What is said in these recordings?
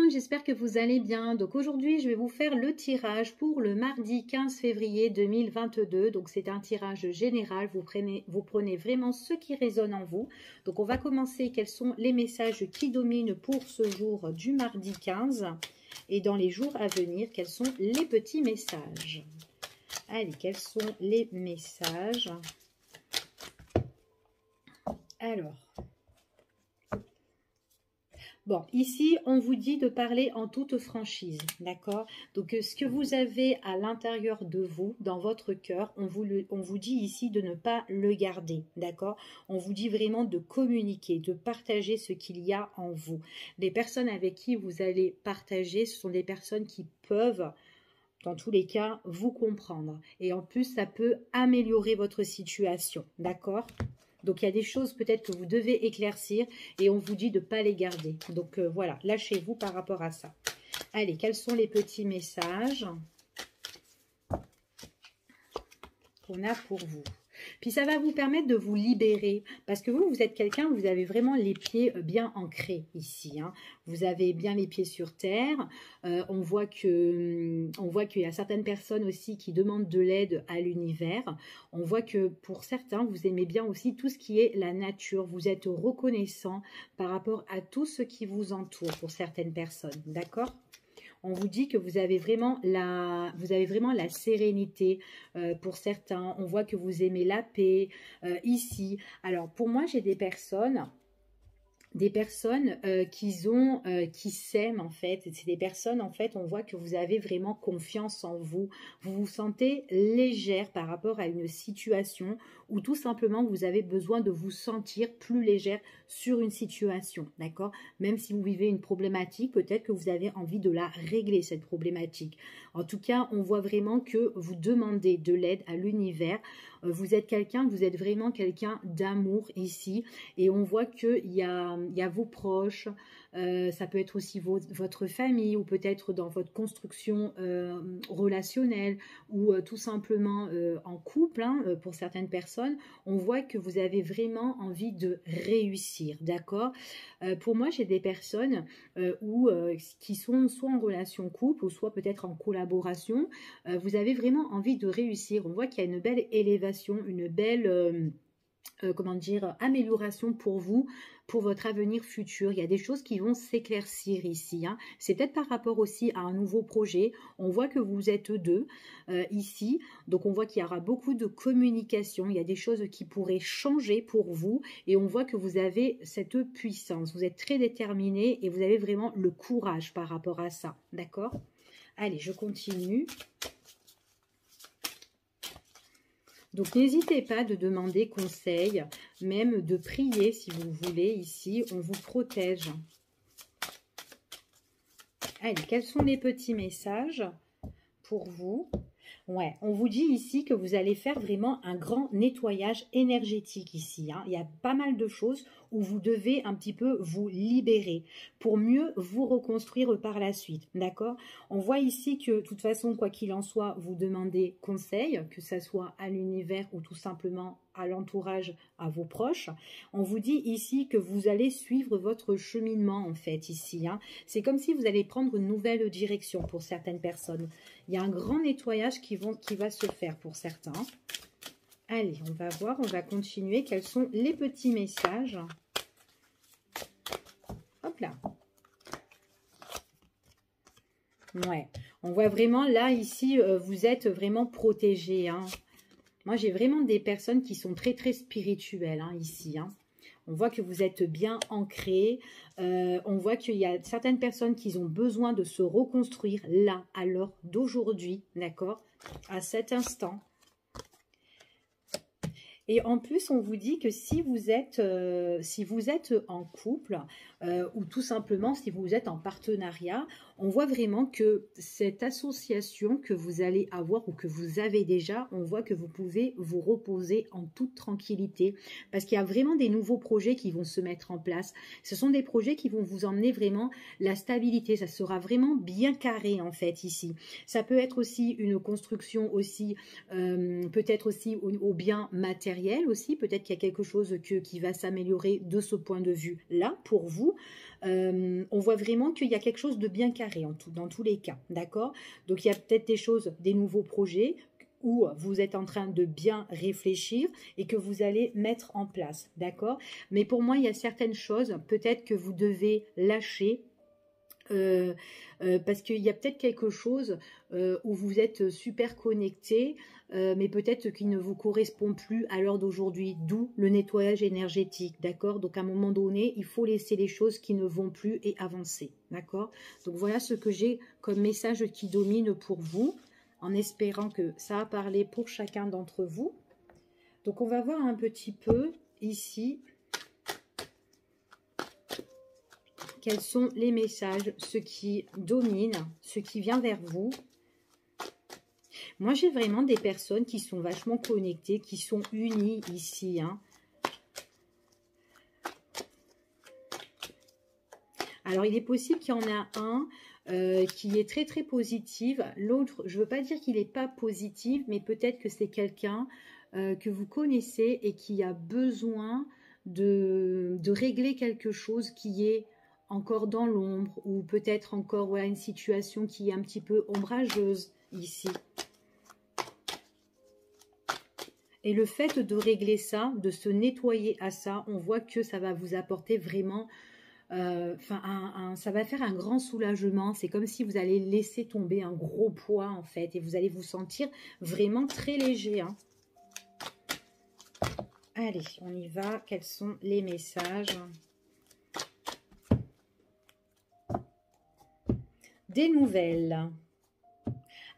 monde, j'espère que vous allez bien. Donc aujourd'hui, je vais vous faire le tirage pour le mardi 15 février 2022. Donc c'est un tirage général, vous prenez vraiment ce qui résonne en vous. Donc on va commencer, quels sont les messages qui dominent pour ce jour du mardi 15 et dans les jours à venir, quels sont les petits messages. Allez, quels sont les messages? Alors... Bon, ici, on vous dit de parler en toute franchise, d'accord? Donc, ce que vous avez à l'intérieur de vous, dans votre cœur, on vous dit ici de ne pas le garder, d'accord? On vous dit vraiment de communiquer, de partager ce qu'il y a en vous. Les personnes avec qui vous allez partager, ce sont des personnes qui peuvent, dans tous les cas, vous comprendre. Et en plus, ça peut améliorer votre situation, d'accord? Donc, il y a des choses peut-être que vous devez éclaircir et on vous dit de ne pas les garder. Donc, voilà, lâchez-vous par rapport à ça. Allez, quels sont les petits messages qu'on a pour vous? Puis ça va vous permettre de vous libérer, parce que vous êtes quelqu'un, vous avez vraiment les pieds bien ancrés ici, hein. Vous avez bien les pieds sur terre. On voit qu'il y a certaines personnes aussi qui demandent de l'aide à l'univers. On voit que pour certains, vous aimez bien aussi tout ce qui est la nature. Vous êtes reconnaissant par rapport à tout ce qui vous entoure pour certaines personnes, d'accord ? On vous dit que vous avez vraiment la sérénité pour certains. On voit que vous aimez la paix ici. Alors, pour moi, j'ai des personnes qui s'aiment en fait. C'est des personnes, en fait, on voit que vous avez vraiment confiance en vous. Vous vous sentez légère par rapport à une situation ou tout simplement vous avez besoin de vous sentir plus légère sur une situation, d'accord? Même si vous vivez une problématique, peut-être que vous avez envie de la régler, cette problématique. En tout cas, on voit vraiment que vous demandez de l'aide à l'univers. Vous êtes vraiment quelqu'un d'amour ici. Et on voit qu'il y a vos proches, ça peut être aussi votre famille ou peut-être dans votre construction relationnelle ou tout simplement en couple, hein, pour certaines personnes. On voit que vous avez vraiment envie de réussir, d'accord? Pour moi, j'ai des personnes qui sont soit en relation couple ou soit peut-être en collaboration. Vous avez vraiment envie de réussir. On voit qu'il y a une belle élévation, une belle... amélioration pour vous, pour votre avenir futur. Il y a des choses qui vont s'éclaircir ici, hein. C'est peut-être par rapport aussi à un nouveau projet. On voit que vous êtes deux ici, donc on voit qu'il y aura beaucoup de communication. Il y a des choses qui pourraient changer pour vous et on voit que vous avez cette puissance. Vous êtes très déterminé et vous avez vraiment le courage par rapport à ça, d'accord? Allez, je continue. Donc, n'hésitez pas de demander conseil, même de prier si vous voulez. Ici, on vous protège. Allez, quels sont les petits messages pour vous? Ouais, on vous dit ici que vous allez faire vraiment un grand nettoyage énergétique ici, hein. Il y a pas mal de choses où vous devez un petit peu vous libérer pour mieux vous reconstruire par la suite, d'accord? On voit ici que de toute façon, quoi qu'il en soit, vous demandez conseil, que ce soit à l'univers ou tout simplement à l'entourage, à vos proches. On vous dit ici que vous allez suivre votre cheminement en fait ici, hein. C'est comme si vous allez prendre une nouvelle direction pour certaines personnes. Il y a un grand nettoyage qui va se faire pour certains. Allez, on va voir, on va continuer. Quels sont les petits messages? Hop là. Ouais, on voit vraiment là, ici, vous êtes vraiment protégés, hein. Moi, j'ai vraiment des personnes qui sont très, très spirituelles, hein, ici, hein. On voit que vous êtes bien ancrés. On voit qu'il y a certaines personnes qui ont besoin de se reconstruire là, à l'heure d'aujourd'hui, d'accord? À cet instant. Et en plus, on vous dit que si vous êtes en couple ou tout simplement si vous êtes en partenariat, on voit vraiment que cette association que vous allez avoir ou que vous avez déjà, on voit que vous pouvez vous reposer en toute tranquillité parce qu'il y a vraiment des nouveaux projets qui vont se mettre en place. Ce sont des projets qui vont vous emmener vraiment la stabilité. Ça sera vraiment bien carré en fait ici. Ça peut être aussi une construction aussi, peut-être aussi au bien matériel aussi. Peut-être qu'il y a quelque chose qui va s'améliorer de ce point de vue-là pour vous. on voit vraiment qu'il y a quelque chose de bien carré dans tous les cas, d'accord? Donc il y a peut-être des choses, des nouveaux projets où vous êtes en train de bien réfléchir et que vous allez mettre en place, d'accord? Mais pour moi, il y a certaines choses, peut-être que vous devez lâcher, parce qu'il y a peut-être quelque chose où vous êtes super connecté, mais peut-être qu'il ne vous correspond plus à l'heure d'aujourd'hui, d'où le nettoyage énergétique, d'accord? Donc à un moment donné, il faut laisser les choses qui ne vont plus et avancer, d'accord? Donc voilà ce que j'ai comme message qui domine pour vous, en espérant que ça a parlé pour chacun d'entre vous. Donc on va voir un petit peu ici quels sont les messages, ce qui domine, ce qui vient vers vous. Moi, j'ai vraiment des personnes qui sont vachement connectées, qui sont unies ici, hein. Alors, il est possible qu'il y en a un qui est très, très positif. L'autre, je ne veux pas dire qu'il n'est pas positif, mais peut-être que c'est quelqu'un que vous connaissez et qui a besoin de régler quelque chose qui est encore dans l'ombre ou peut-être encore une situation qui est un petit peu ombrageuse ici. Et le fait de régler ça, de se nettoyer à ça, on voit que ça va vous apporter vraiment, ça va faire un grand soulagement. C'est comme si vous allez laisser tomber un gros poids en fait et vous allez vous sentir vraiment très léger, hein. Allez, on y va. Quels sont les messages ? Des nouvelles.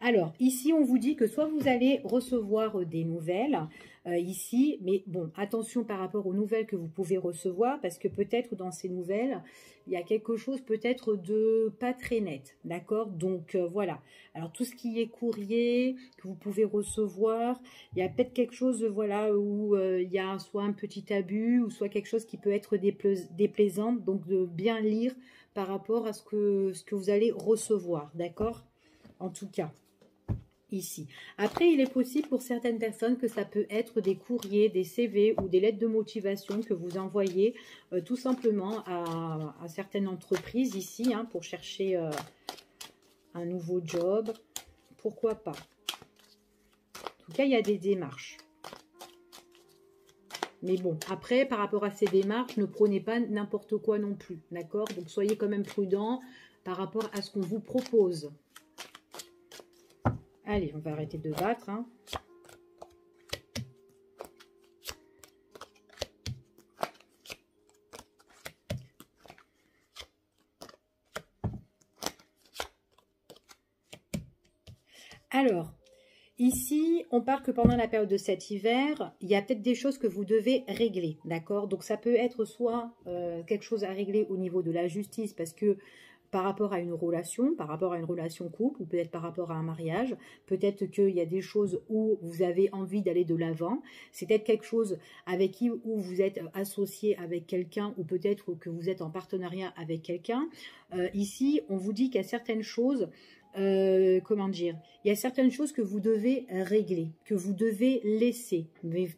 Alors, ici, on vous dit que soit vous allez recevoir des nouvelles ici, mais bon, attention par rapport aux nouvelles que vous pouvez recevoir, parce que peut-être dans ces nouvelles, il y a quelque chose peut-être de pas très net, d'accord? Donc, voilà. Alors, tout ce qui est courrier que vous pouvez recevoir, il y a peut-être quelque chose, voilà, où il y a soit un petit abus, ou soit quelque chose qui peut être déplaisant, donc de bien lire par rapport à ce que vous allez recevoir, d'accord? En tout cas, ici. Après, il est possible pour certaines personnes que ça peut être des courriers, des CV ou des lettres de motivation que vous envoyez tout simplement à certaines entreprises ici, hein, pour chercher un nouveau job. Pourquoi pas? En tout cas, il y a des démarches. Mais bon, après, par rapport à ces démarches, ne prenez pas n'importe quoi non plus, d'accord? Donc, soyez quand même prudent par rapport à ce qu'on vous propose. Allez, on va arrêter de battre, hein. Alors, ici, on parle que pendant la période de cet hiver, il y a peut-être des choses que vous devez régler, d'accord? Donc, ça peut être soit quelque chose à régler au niveau de la justice, parce que par rapport à une relation couple, ou peut-être par rapport à un mariage, peut-être qu'il y a des choses où vous avez envie d'aller de l'avant, c'est peut-être quelque chose avec qui où vous êtes associé avec quelqu'un, ou peut-être que vous êtes en partenariat avec quelqu'un. Ici, on vous dit qu'il y a certaines choses, comment dire, il y a certaines choses que vous devez régler, que vous devez laisser, mais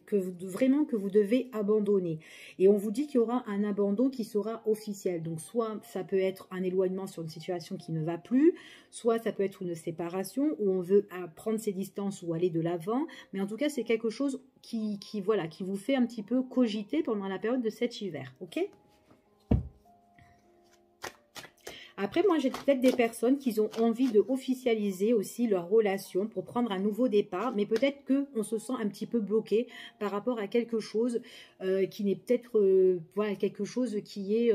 vraiment que vous devez abandonner. Et on vous dit qu'il y aura un abandon qui sera officiel. Donc soit ça peut être un éloignement sur une situation qui ne va plus, soit ça peut être une séparation où on veut prendre ses distances ou aller de l'avant. Mais en tout cas, c'est quelque chose qui vous fait un petit peu cogiter pendant la période de cet hiver. Ok ? Après, moi, j'ai peut-être des personnes qui ont envie de officialiser aussi leur relation pour prendre un nouveau départ, mais peut-être qu'on se sent un petit peu bloqué par rapport à quelque chose qui n'est peut-être, voilà, quelque chose qui est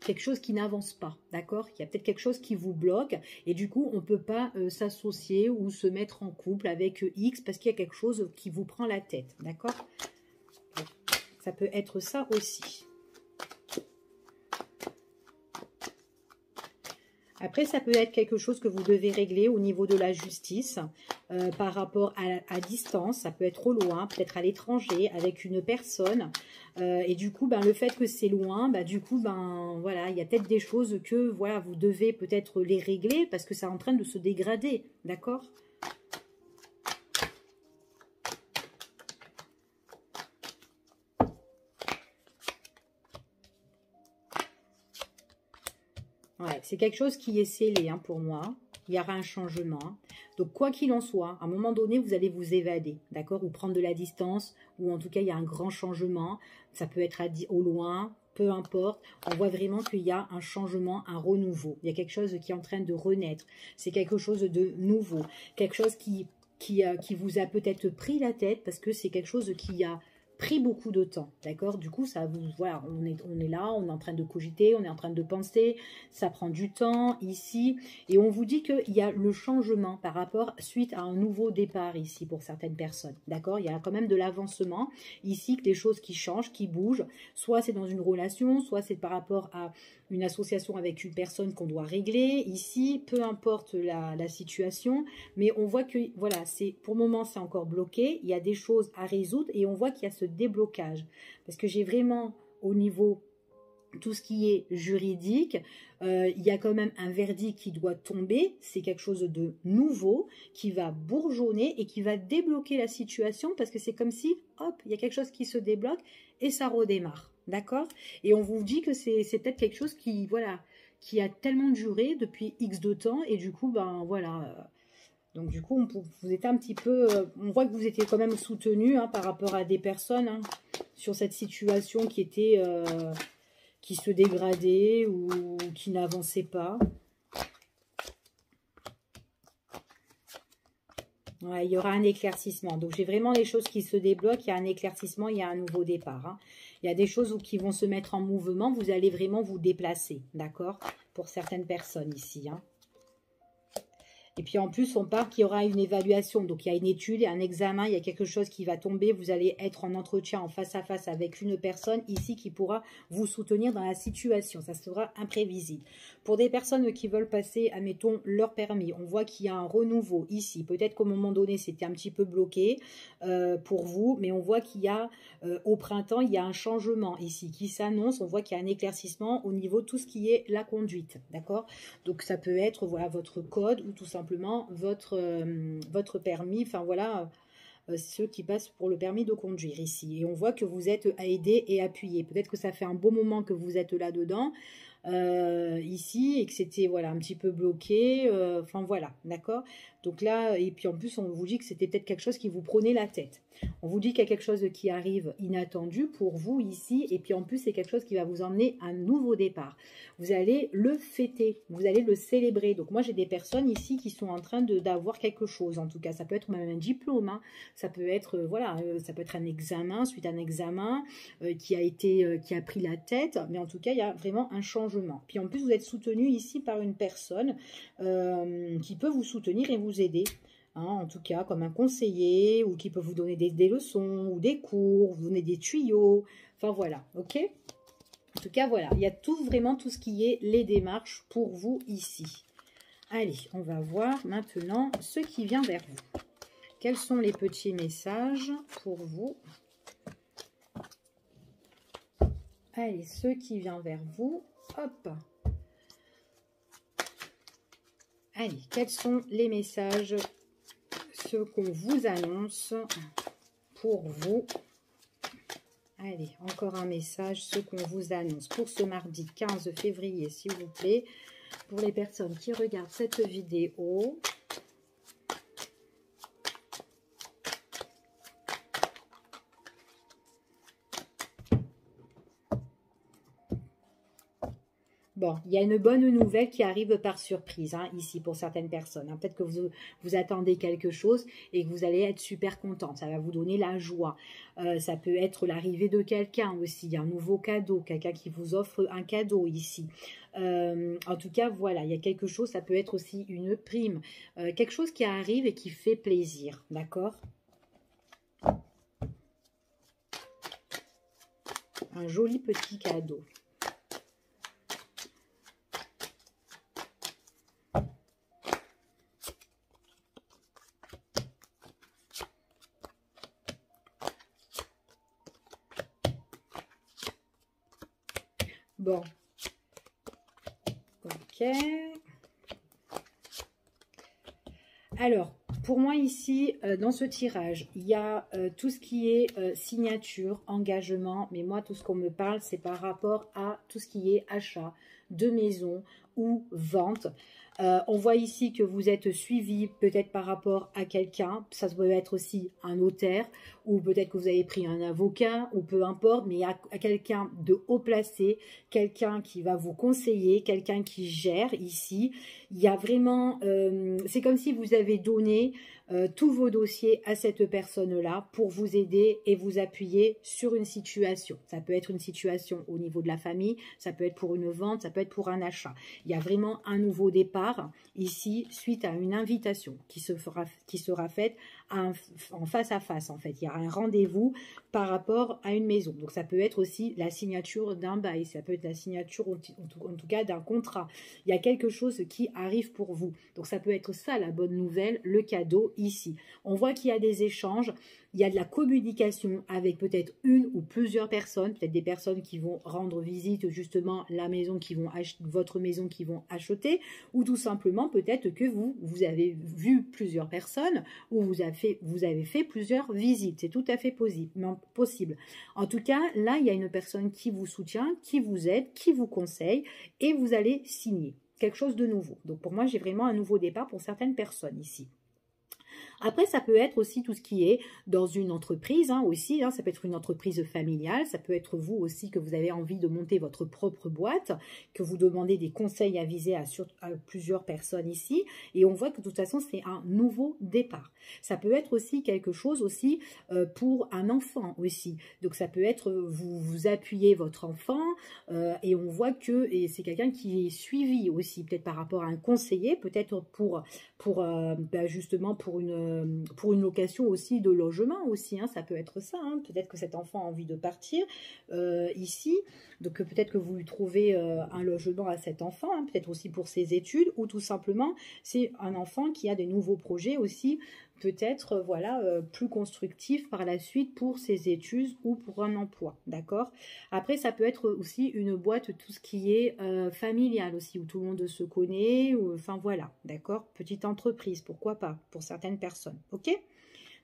quelque chose qui n'avance pas, d'accord? Il y a peut-être quelque chose qui vous bloque et du coup, on ne peut pas s'associer ou se mettre en couple avec X parce qu'il y a quelque chose qui vous prend la tête, d'accord? Ça peut être ça aussi. Après, ça peut être quelque chose que vous devez régler au niveau de la justice par rapport à distance. Ça peut être au loin, peut-être à l'étranger, avec une personne. Et du coup, le fait que c'est loin, du coup, voilà, il y a peut-être des choses que voilà, vous devez peut-être les régler parce que c'est en train de se dégrader, d'accord ? Ouais, c'est quelque chose qui est scellé hein, pour moi. Il y aura un changement. Donc, quoi qu'il en soit, à un moment donné, vous allez vous évader, d'accord? Ou prendre de la distance, ou en tout cas, il y a un grand changement. Ça peut être au loin, peu importe. On voit vraiment qu'il y a un changement, un renouveau. Il y a quelque chose qui est en train de renaître. C'est quelque chose de nouveau. Quelque chose qui vous a peut-être pris la tête parce que c'est quelque chose qui a pris beaucoup de temps, d'accord? Du coup, ça vous, voilà, on est là, on est en train de cogiter, on est en train de penser, ça prend du temps ici, et on vous dit qu'il y a le changement par rapport, suite à un nouveau départ ici pour certaines personnes, d'accord? Il y a quand même de l'avancement ici, que des choses qui changent, qui bougent, soit c'est dans une relation, soit c'est par rapport à une association avec une personne qu'on doit régler, ici, peu importe la situation, mais on voit que, voilà, pour le moment, c'est encore bloqué, il y a des choses à résoudre, et on voit qu'il y a ce déblocage, parce que j'ai vraiment, au niveau tout ce qui est juridique, il y a quand même un verdict qui doit tomber, c'est quelque chose de nouveau, qui va bourgeonner et qui va débloquer la situation, parce que c'est comme si, hop, il y a quelque chose qui se débloque, et ça redémarre, d'accord? Et on vous dit que c'est peut-être quelque chose qui, voilà, qui a tellement duré depuis X de temps, et du coup, ben voilà... Donc du coup, vous étiez un petit peu, on voit que vous étiez quand même soutenu hein, par rapport à des personnes hein, sur cette situation qui était, qui se dégradait ou qui n'avançait pas. Ouais, il y aura un éclaircissement. Donc j'ai vraiment les choses qui se débloquent, il y a un éclaircissement, il y a un nouveau départ. Hein. Il y a des choses qui vont se mettre en mouvement, vous allez vraiment vous déplacer, d'accord? Pour certaines personnes ici, hein. Et puis en plus, on part qu'il y aura une évaluation. Donc il y a une étude, un examen, il y a quelque chose qui va tomber. Vous allez être en entretien, en face à face avec une personne ici qui pourra vous soutenir dans la situation. Ça sera imprévisible. Pour des personnes qui veulent passer, admettons, leur permis, on voit qu'il y a un renouveau ici. Peut-être qu'au moment donné, c'était un petit peu bloqué pour vous, mais on voit qu'il y a, au printemps, il y a un changement ici qui s'annonce. On voit qu'il y a un éclaircissement au niveau de tout ce qui est la conduite, d'accord? Donc ça peut être, voilà, votre code ou tout simplement votre permis, enfin voilà, ceux qui passent pour le permis de conduire ici. Et on voit que vous êtes aidé et appuyé. Peut-être que ça fait un bon moment que vous êtes là-dedans, ici, et que c'était voilà, un petit peu bloqué. Enfin voilà, d'accord? Donc là, et puis en plus, on vous dit que c'était peut-être quelque chose qui vous prenait la tête. On vous dit qu'il y a quelque chose qui arrive inattendu pour vous ici, et puis en plus, c'est quelque chose qui va vous emmener à un nouveau départ. Vous allez le fêter, vous allez le célébrer. Donc moi, j'ai des personnes ici qui sont en train d'avoir quelque chose, en tout cas. Ça peut être même un diplôme, hein. Ça peut être, voilà, ça peut être un examen, suite à un examen qui a pris la tête, mais en tout cas, il y a vraiment un changement. Puis en plus, vous êtes soutenu ici par une personne qui peut vous soutenir et vous aider. Hein, en tout cas, comme un conseiller, ou qui peut vous donner des leçons, ou des cours, vous donner des tuyaux, enfin voilà, ok? En tout cas, voilà, il y a vraiment tout ce qui est les démarches pour vous ici. Allez, on va voir maintenant ce qui vient vers vous. Quels sont les petits messages pour vous? Allez, ce qui vient vers vous, hop. Allez, quels sont les messages, ce qu'on vous annonce pour vous? Allez, encore un message, ce qu'on vous annonce pour ce mardi 15 février, s'il vous plaît. Pour les personnes qui regardent cette vidéo. Bon, il y a une bonne nouvelle qui arrive par surprise, hein, ici, pour certaines personnes. Hein. Peut-être que vous attendez quelque chose et que vous allez être super contente. Ça va vous donner la joie. Ça peut être l'arrivée de quelqu'un aussi, un nouveau cadeau, quelqu'un qui vous offre un cadeau ici. En tout cas, voilà, il y a quelque chose, ça peut être aussi une prime. Quelque chose qui arrive et qui fait plaisir, d'accord? Un joli petit cadeau. Bon, ok. Alors, pour moi ici, dans ce tirage, il y a tout ce qui est signature, engagement, mais moi, tout ce qu'on me parle, c'est par rapport à tout ce qui est achat de maison ou vente. On voit ici que vous êtes suivi peut-être par rapport à quelqu'un, ça peut être aussi un notaire, ou peut-être que vous avez pris un avocat, ou peu importe, mais à quelqu'un de haut placé, quelqu'un qui va vous conseiller, quelqu'un qui gère ici. Il y a vraiment, c'est comme si vous avez donné tous vos dossiers à cette personne-là pour vous aider et vous appuyer sur une situation. Ça peut être une situation au niveau de la famille, ça peut être pour une vente, ça peut être pour un achat. Il y a vraiment un nouveau départ ici suite à une invitation qui sera faite en face à face. En fait, il y a un rendez-vous par rapport à une maison. Donc ça peut être aussi la signature d'un bail, ça peut être la signature en tout cas d'un contrat. Il y a quelque chose qui arrive pour vous. Donc ça peut être ça la bonne nouvelle, le cadeau ici. On voit qu'il y a des échanges, il y a de la communication avec peut-être une ou plusieurs personnes, peut-être des personnes qui vont rendre visite justement la maison, votre maison qui vont acheter, ou tout simplement peut-être que vous avez vu plusieurs personnes ou vous avez fait plusieurs visites. C'est tout à fait possible. En tout cas, là, il y a une personne qui vous soutient, qui vous aide, qui vous conseille et vous allez signer quelque chose de nouveau. Donc pour moi, j'ai vraiment un nouveau départ pour certaines personnes ici. Après, ça peut être aussi tout ce qui est dans une entreprise aussi. Ça peut être une entreprise familiale. Ça peut être vous aussi que vous avez envie de monter votre propre boîte, que vous demandez des conseils avisés à plusieurs personnes ici. Et on voit que de toute façon, c'est un nouveau départ. Ça peut être aussi quelque chose aussi pour un enfant aussi. Donc, ça peut être vous appuyez votre enfant et on voit que c'est quelqu'un qui est suivi aussi, peut-être par rapport à un conseiller, peut-être justement pour une location aussi de logement aussi, ça peut être ça, peut-être que cet enfant a envie de partir ici, donc peut-être que vous lui trouvez un logement à cet enfant, peut-être aussi pour ses études, ou tout simplement c'est un enfant qui a des nouveaux projets aussi, peut-être plus constructif par la suite pour ses études ou pour un emploi, d'accord. Après, ça peut être aussi une boîte, tout ce qui est familial aussi, où tout le monde se connaît, enfin voilà, d'accord, petite entreprise, pourquoi pas, pour certaines personnes, ok.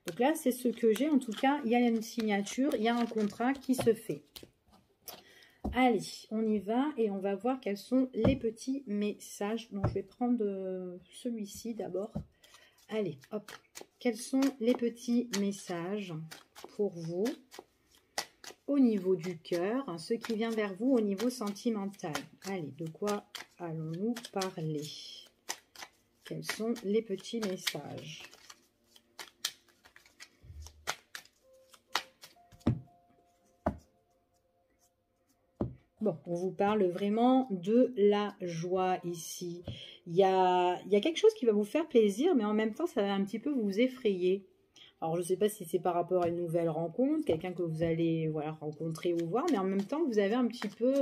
Donc là, c'est ce que j'ai, en tout cas, il y a une signature, il y a un contrat qui se fait. Allez, on y va et on va voir quels sont les petits messages. Donc, je vais prendre celui-ci d'abord. Allez, hop. Quels sont les petits messages pour vous au niveau du cœur, ce qui vient vers vous au niveau sentimental? Allez, de quoi allons-nous parler? Quels sont les petits messages? Bon, on vous parle vraiment de la joie ici. Il y a quelque chose qui va vous faire plaisir, mais en même temps, ça va un petit peu vous effrayer. Alors, je ne sais pas si c'est par rapport à une nouvelle rencontre, quelqu'un que vous allez rencontrer ou voir, mais en même temps, vous avez un petit peu,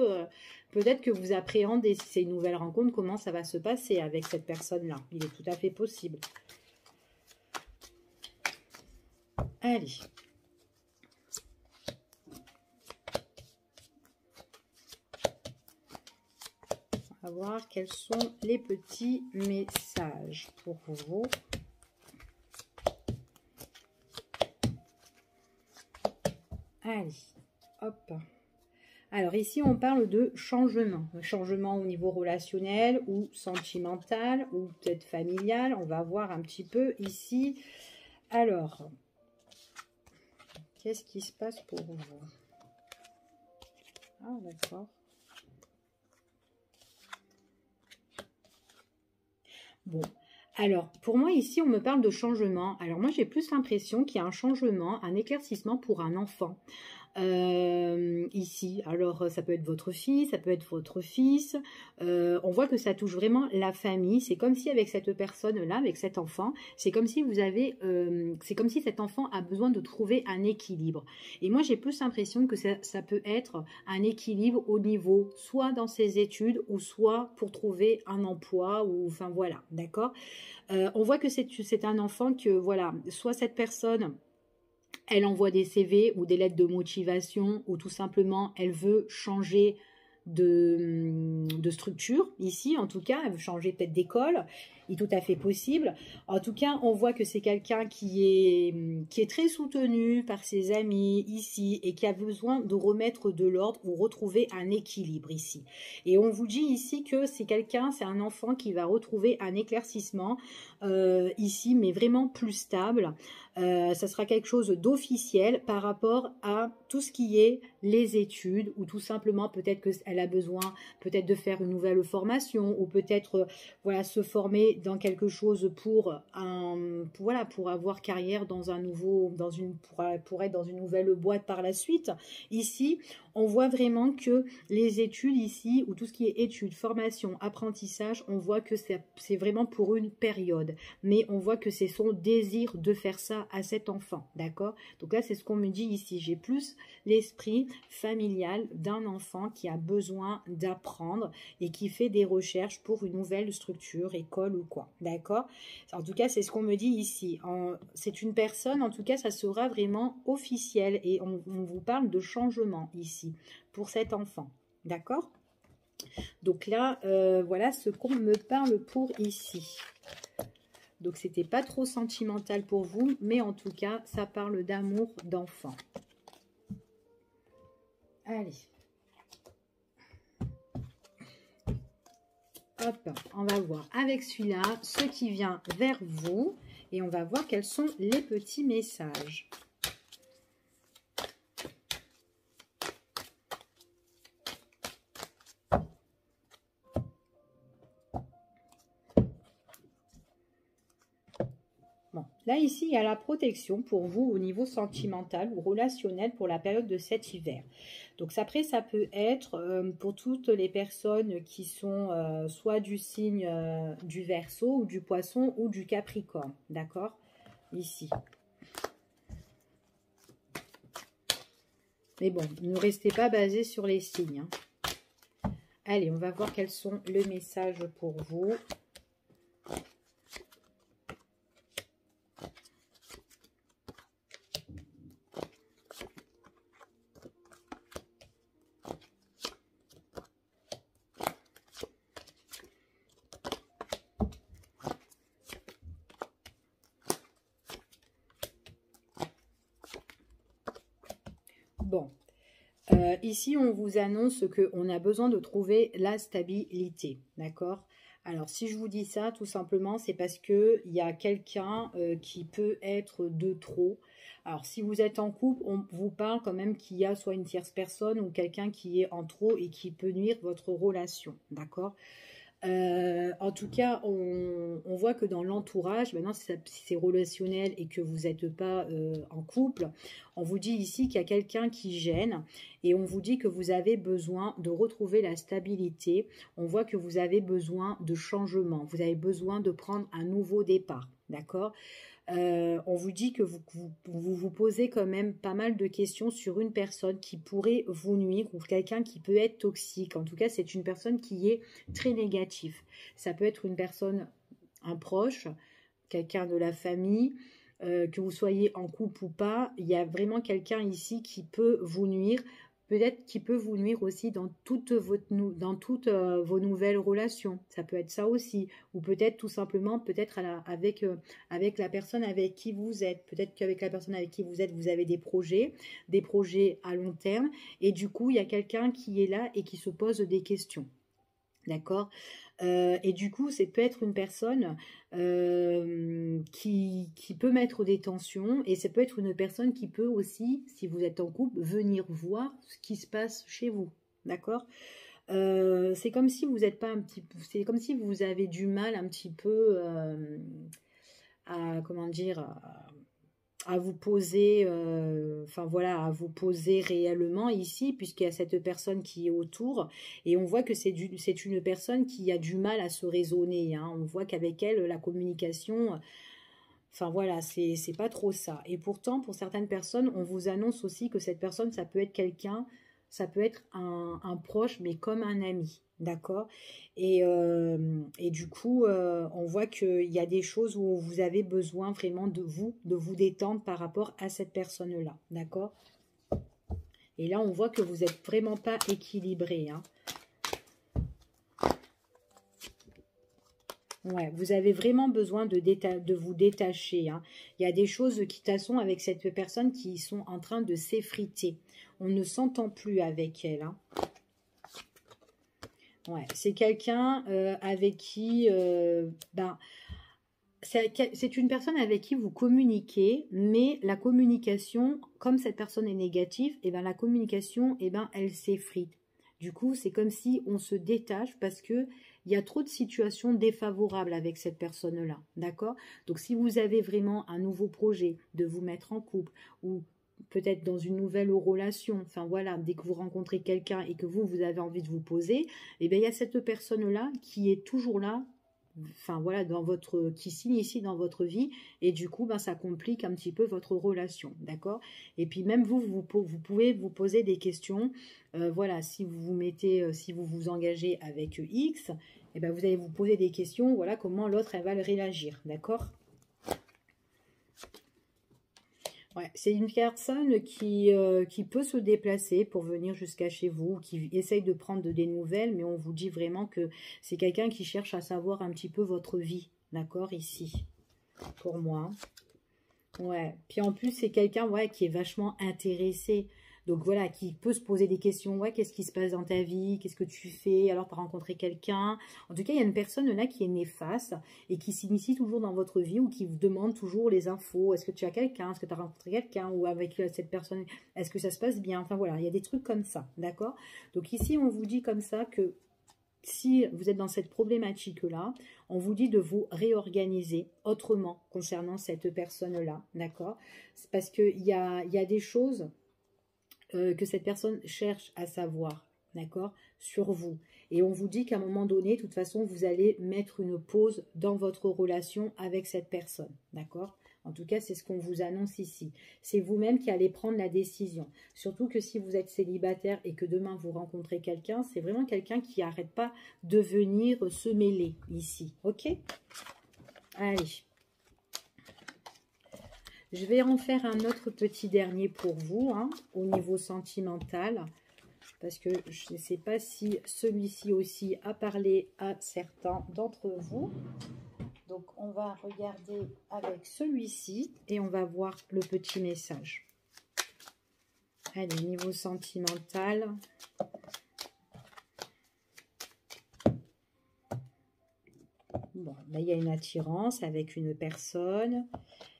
peut-être que vous appréhendez si c'est une nouvelle rencontre, comment ça va se passer avec cette personne-là. Il est tout à fait possible. Allez. On va voir quels sont les petits messages pour vous. Allez, hop. Alors ici, on parle de changement. Changement au niveau relationnel ou sentimental ou peut-être familial. On va voir un petit peu ici. Alors, qu'est-ce qui se passe pour vous? Ah, d'accord. Bon, alors, pour moi, ici, on me parle de changement. Alors, moi, j'ai plus l'impression qu'il y a un changement, un éclaircissement pour un enfant. Ici, alors ça peut être votre fille, ça peut être votre fils, on voit que ça touche vraiment la famille. C'est comme si avec cette personne-là, avec cet enfant, c'est comme si vous avez, c'est comme si cet enfant a besoin de trouver un équilibre. Et moi, j'ai plus l'impression que ça peut être un équilibre au niveau, soit dans ses études, ou soit pour trouver un emploi, ou enfin voilà, d'accord. On voit que c'est un enfant que, voilà, soit cette personne, elle envoie des CV ou des lettres de motivation ou tout simplement elle veut changer de structure, ici en tout cas, elle veut changer peut-être d'école est tout à fait possible. En tout cas, on voit que c'est quelqu'un qui est très soutenu par ses amis ici et qui a besoin de remettre de l'ordre ou retrouver un équilibre ici. Et on vous dit ici que c'est quelqu'un, c'est un enfant qui va retrouver un éclaircissement ici, mais vraiment plus stable. Ça sera quelque chose d'officiel par rapport à tout ce qui est les études ou tout simplement peut-être qu'elle a besoin peut-être de faire une nouvelle formation ou peut-être voilà, se former dans quelque chose voilà, pour avoir carrière dans un nouveau, pour être dans une nouvelle boîte par la suite. Ici, on voit vraiment que les études ici, ou tout ce qui est études, formation, apprentissage, on voit que c'est vraiment pour une période. Mais on voit que c'est son désir de faire ça à cet enfant, d'accord? Donc là, c'est ce qu'on me dit ici. J'ai plus l'esprit familial d'un enfant qui a besoin d'apprendre et qui fait des recherches pour une nouvelle structure, école ou quoi, d'accord? En tout cas, c'est ce qu'on me dit ici. C'est une personne, en tout cas, ça sera vraiment officiel et on vous parle de changement ici pour cet enfant, d'accord? Donc là, voilà ce qu'on me parle pour ici. Donc, c'était pas trop sentimental pour vous, mais en tout cas, ça parle d'amour d'enfant. Allez. Hop, on va voir avec celui-là ce qui vient vers vous et on va voir quels sont les petits messages. Bon, là ici, il y a la protection pour vous au niveau sentimental ou relationnel pour la période de cet hiver. Donc après, ça peut être pour toutes les personnes qui sont soit du signe du Verseau ou du Poisson ou du Capricorne, d'accord? Ici. Mais bon, ne restez pas basé sur les signes. Hein. Allez, on va voir quels sont les messages pour vous. Bon, ici, on vous annonce qu'on a besoin de trouver la stabilité, d'accord? Alors, si je vous dis ça, tout simplement, c'est parce qu'il y a quelqu'un qui peut être de trop. Alors, si vous êtes en couple, on vous parle quand même qu'il y a soit une tierce personne ou quelqu'un qui est en trop et qui peut nuire votre relation, d'accord? En tout cas, on voit que dans l'entourage, maintenant si c'est relationnel et que vous n'êtes pas en couple, on vous dit ici qu'il y a quelqu'un qui gêne et on vous dit que vous avez besoin de retrouver la stabilité. On voit que vous avez besoin de changement, vous avez besoin de prendre un nouveau départ, d'accord ? On vous dit que vous posez quand même pas mal de questions sur une personne qui pourrait vous nuire ou quelqu'un qui peut être toxique. En tout cas, c'est une personne qui est très négative. Ça peut être une personne, un proche, quelqu'un de la famille, que vous soyez en couple ou pas. Il y a vraiment quelqu'un ici qui peut vous nuire. Peut-être qui peut vous nuire aussi dans toutes vos nouvelles relations. Ça peut être ça aussi. Ou peut-être tout simplement, peut-être avec la personne avec qui vous êtes. Peut-être qu'avec la personne avec qui vous êtes, vous avez des projets à long terme. Et du coup, il y a quelqu'un qui est là et qui se pose des questions. D'accord? Et du coup, c'est peut-être une personne qui peut mettre des tensions et ça peut être une personne qui peut aussi, si vous êtes en couple, venir voir ce qui se passe chez vous. D'accord? C'est comme si vous n'êtes pas un petit peu, c'est comme si vous avez du mal un petit peu à, comment dire, à vous poser, enfin voilà, à vous poser réellement ici, puisqu'il y a cette personne qui est autour, et on voit que c'est une personne qui a du mal à se raisonner, hein. On voit qu'avec elle, la communication, enfin voilà, c'est pas trop ça. Et pourtant, pour certaines personnes, on vous annonce aussi que cette personne, ça peut être quelqu'un, ça peut être un proche, mais comme un ami. D'accord? Et du coup, on voit qu'il y a des choses où vous avez besoin vraiment de vous détendre par rapport à cette personne-là. D'accord? Et là, on voit que vous n'êtes vraiment pas équilibré. Hein. Ouais, vous avez vraiment besoin de vous détacher, hein. Il y a des choses qui, de toute façon, avec cette personne qui sont en train de s'effriter. On ne s'entend plus avec elle, hein. Ouais, c'est quelqu'un avec qui, c'est une personne avec qui vous communiquez, mais la communication, comme cette personne est négative, et ben la communication, et ben elle s'effrite. Du coup, c'est comme si on se détache parce que il y a trop de situations défavorables avec cette personne-là, d'accord? Donc, si vous avez vraiment un nouveau projet de vous mettre en couple ou peut-être dans une nouvelle relation, enfin voilà, dès que vous rencontrez quelqu'un et que vous avez envie de vous poser, et bien il y a cette personne-là qui est toujours là, enfin voilà, qui s'initie dans votre vie, et du coup ben, ça complique un petit peu votre relation, d'accord? Et puis même vous pouvez vous poser des questions, voilà, si vous vous mettez, si vous vous engagez avec X, et ben vous allez vous poser des questions, voilà, comment l'autre elle va réagir, d'accord? Ouais, c'est une personne qui peut se déplacer pour venir jusqu'à chez vous, qui essaye de prendre des nouvelles, mais on vous dit vraiment que c'est quelqu'un qui cherche à savoir un petit peu votre vie, d'accord, ici, pour moi. Ouais, puis en plus, c'est quelqu'un, ouais, qui est vachement intéressé. Donc voilà, qui peut se poser des questions. Ouais, qu'est-ce qui se passe dans ta vie? Qu'est-ce que tu fais? Alors, tu as rencontré quelqu'un? En tout cas, il y a une personne là qui est néfaste et qui s'initie toujours dans votre vie ou qui vous demande toujours les infos. Est-ce que tu as quelqu'un? Est-ce que tu as rencontré quelqu'un? Ou avec cette personne, est-ce que ça se passe bien? Enfin voilà, il y a des trucs comme ça, d'accord? Donc ici, on vous dit comme ça que si vous êtes dans cette problématique-là, on vous dit de vous réorganiser autrement concernant cette personne-là, d'accord? C'est parce qu'il y a des choses que cette personne cherche à savoir, d'accord, sur vous. Et on vous dit qu'à un moment donné, de toute façon, vous allez mettre une pause dans votre relation avec cette personne, d'accord? En tout cas, c'est ce qu'on vous annonce ici. C'est vous-même qui allez prendre la décision. Surtout que si vous êtes célibataire et que demain vous rencontrez quelqu'un, c'est vraiment quelqu'un qui n'arrête pas de venir se mêler ici, ok? Allez. Je vais en faire un autre petit dernier pour vous, hein, au niveau sentimental, parce que je ne sais pas si celui-ci aussi a parlé à certains d'entre vous. Donc, on va regarder avec celui-ci et on va voir le petit message. Allez, niveau sentimental. Bon, là, il y a une attirance avec une personne.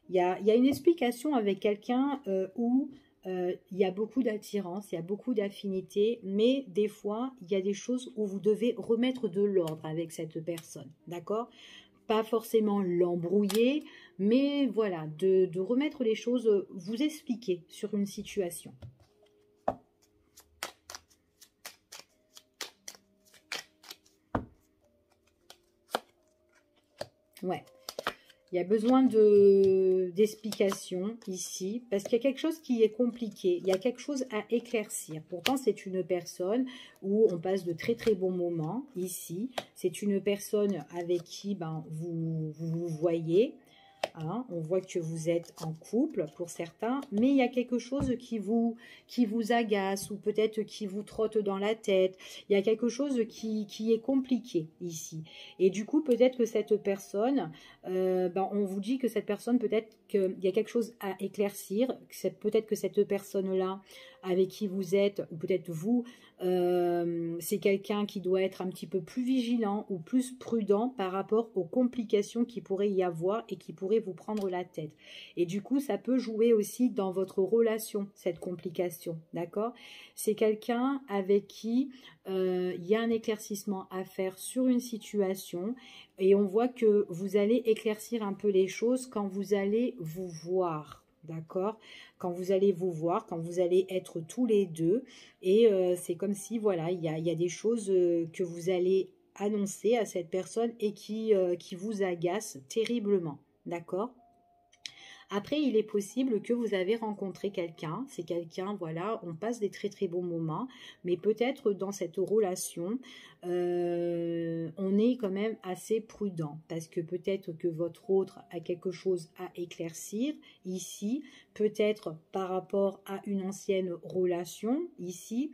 Il y a une explication avec quelqu'un où il y a beaucoup d'attirance, il y a beaucoup d'affinité, mais des fois, il y a des choses où vous devez remettre de l'ordre avec cette personne, d'accord? Pas forcément l'embrouiller, mais voilà, de remettre les choses, vous expliquer sur une situation. Ouais. Il y a besoin d'explications ici, parce qu'il y a quelque chose qui est compliqué, il y a quelque chose à éclaircir. Pourtant, c'est une personne où on passe de très très bons moments ici. C'est une personne avec qui vous voyez. Hein, on voit que vous êtes en couple pour certains, mais il y a quelque chose qui vous agace ou peut-être qui vous trotte dans la tête. Il y a quelque chose qui est compliqué ici. Et du coup, peut-être que cette personne, on vous dit que cette personne, peut-être qu'il y a quelque chose à éclaircir. Peut-être que cette personne-là avec qui vous êtes, ou peut-être vous, c'est quelqu'un qui doit être un petit peu plus vigilant ou plus prudent par rapport aux complications qui pourrait y avoir et qui pourraient vous prendre la tête. Et du coup, ça peut jouer aussi dans votre relation, cette complication, d'accord? C'est quelqu'un avec qui il y a un éclaircissement à faire sur une situation et on voit que vous allez éclaircir un peu les choses quand vous allez vous voir. D'accord? Quand vous allez vous voir, quand vous allez être tous les deux. Et c'est comme si, voilà, il y a des choses que vous allez annoncer à cette personne et qui vous agacent terriblement. D'accord? Après, il est possible que vous avez rencontré quelqu'un. C'est quelqu'un, voilà, on passe des très très bons moments. Mais peut-être dans cette relation, on est quand même assez prudent. Parce que peut-être que votre autre a quelque chose à éclaircir ici. Peut-être par rapport à une ancienne relation ici,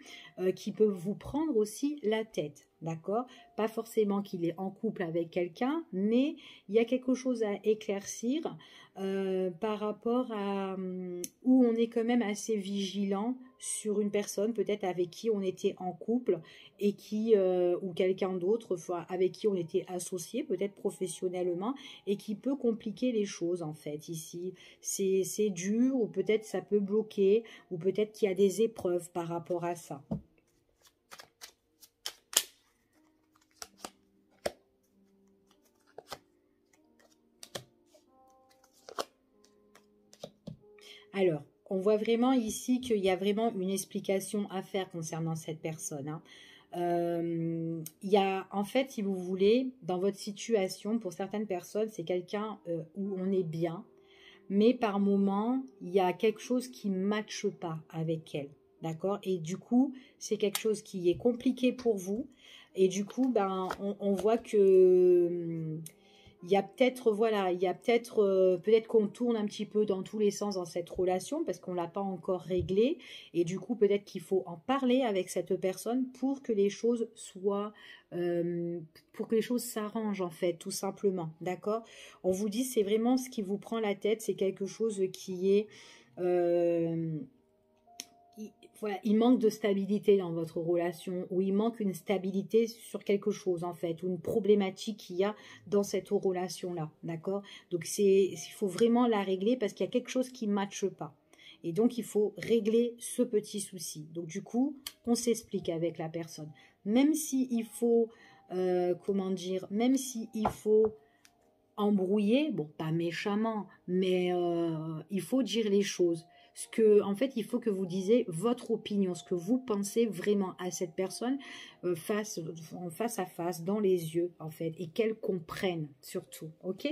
qui peut vous prendre aussi la tête. d'accord? Pas forcément qu'il est en couple avec quelqu'un, mais il y a quelque chose à éclaircir par rapport à où on est quand même assez vigilant sur une personne peut-être avec qui on était en couple et qui ou quelqu'un d'autre avec qui on était associé peut-être professionnellement et qui peut compliquer les choses en fait ici. C'est dur ou peut-être ça peut bloquer ou peut-être qu'il y a des épreuves par rapport à ça. Alors, on voit vraiment ici qu'il y a vraiment une explication à faire concernant cette personne, hein. Il y a, en fait, si vous voulez, dans votre situation, pour certaines personnes, c'est quelqu'un où on est bien, mais par moment, il y a quelque chose qui ne matche pas avec elle, d'accord? Et du coup, c'est quelque chose qui est compliqué pour vous, et du coup, ben, on voit que il y a peut-être, voilà, il y a peut-être peut-être qu'on tourne un petit peu dans tous les sens dans cette relation parce qu'on ne l'a pas encore réglée. Et du coup, peut-être qu'il faut en parler avec cette personne pour que les choses soient, pour que les choses s'arrangent en fait, tout simplement. D'accord? On vous dit, c'est vraiment ce qui vous prend la tête, c'est quelque chose qui est... euh, voilà, il manque de stabilité dans votre relation, ou il manque une stabilité sur quelque chose en fait, ou une problématique qu'il y a dans cette relation-là, d'accord? Donc il faut vraiment la régler parce qu'il y a quelque chose qui ne matche pas. Et donc il faut régler ce petit souci. Donc du coup, on s'explique avec la personne. Même si il faut, comment dire, même si il faut embrouiller, bon, pas méchamment, mais il faut dire les choses. En fait, il faut que vous disiez votre opinion, ce que vous pensez vraiment à cette personne en face à face, dans les yeux, en fait, et qu'elle comprenne surtout, ok?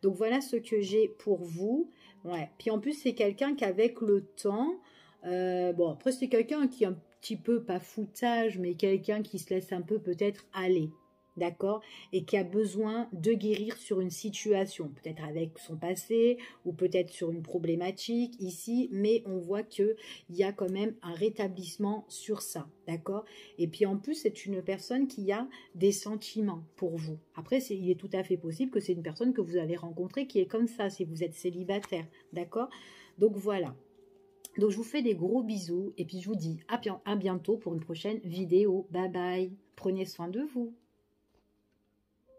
Donc voilà ce que j'ai pour vous. Ouais. Puis en plus, c'est quelqu'un qu'avec le temps, bon, après c'est quelqu'un qui est un petit peu, pas foutage, mais quelqu'un qui se laisse un peu peut-être aller. D'accord? Et qui a besoin de guérir sur une situation, peut-être avec son passé ou peut-être sur une problématique ici, mais on voit qu'il y a quand même un rétablissement sur ça, d'accord? Et puis en plus, c'est une personne qui a des sentiments pour vous. Après, il est tout à fait possible que c'est une personne que vous allez rencontrer qui est comme ça si vous êtes célibataire, d'accord? Donc voilà. Donc je vous fais des gros bisous et puis je vous dis à bientôt pour une prochaine vidéo. Bye bye. Prenez soin de vous.